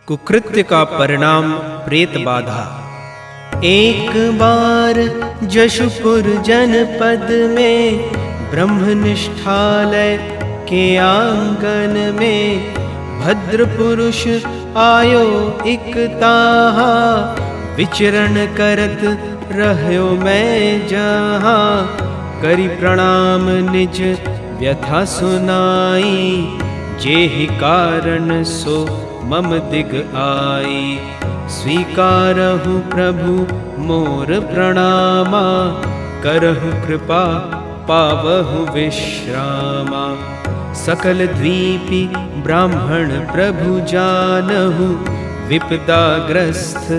कुकृत्य का परिणाम प्रेत बाधा। एक बार जशुपुर जनपद में ब्रह्मनिष्ठालय के आंगन में भद्र पुरुष आयो एक ताहा, विचरण करत रह्यो मैं जहाँ। करी प्रणाम निज व्यथा सुनाई, जेहि कारण सो मम दिग आई। स्वीकारहु प्रभु मोर प्रणामा, करहु कृपा पावहु विश्रामा। सकल द्वीपी ब्राह्मण प्रभु जानहु, विपदाग्रस्त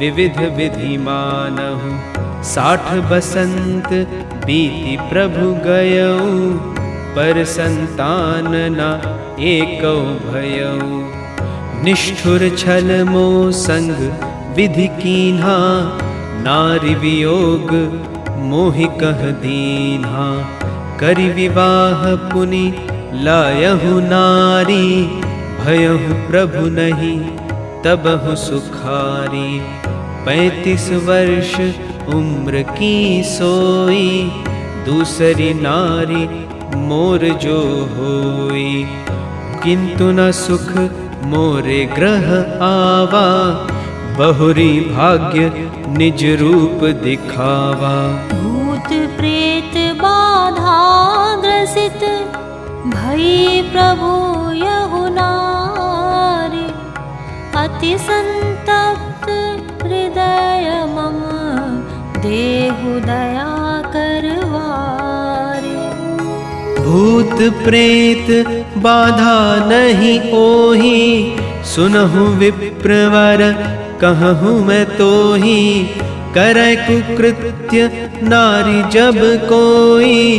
विविध विधि मानहु। 60 बसंत बीती प्रभु गयऊ, पर संतान न एकौ भयऊ। निष्ठुर छल मोह संग विधि कीन्हा, नारी वियोग मोहि कह दीन्हा। करि विवाह पुनि लायहु नारी, भयहु प्रभु नहीं तबहु सुखारी। 35 वर्ष उम्र की सोई, दूसरी नारी मोर जो होई। किंतु न सुख मोरे ग्रह आवा, बहुरी भाग्य निज रूप दिखावा। भूत प्रेत बाधा ग्रसित, भई प्रभु यहु नारी। अति संतप्त हृदय मम, देहु दया करवारी। भूत प्रेत बाधा नहीं ओही, सुनहु विप्रवर कहूँ मैं तोही। करे कुकृत्य नारी जब कोई,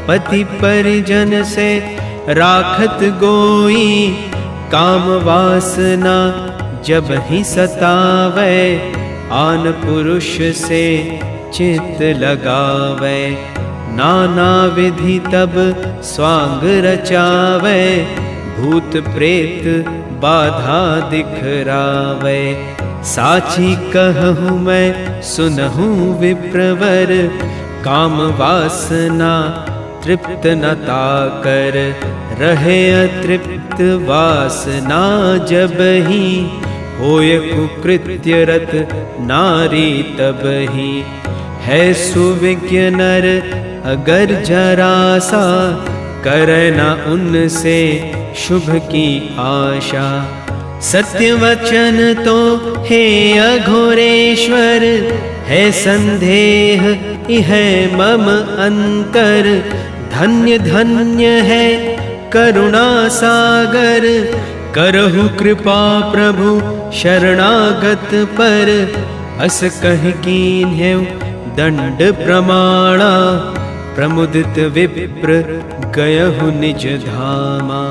पति परिजन से राखत गोई। काम वासना जब ही सतावे, आन पुरुष से चित्त लगावे। नाना विधि तब स्वांग रचावे, भूत प्रेत बाधा दिखरावे। साची कहूँ मैं सुनहूँ विप्रवर, काम वासना तृप्त न ताकर। रहे अतृप्त वासना जब ही, होय कुकृत्य रत नारी तब ही। है सुविज्ञ नर अगर जरा सा, करे न उनसे शुभ की आशा। सत्य वचन तो हे अघोरेश्वर, है संदेह इह मम अंतर। धन्य धन्य है करुणा सागर, करहु कृपा प्रभु शरणागत पर। अस कह कीन्ह्यउ दंड प्रमाणा, प्रमुदित विप्र गयहु निज धामा।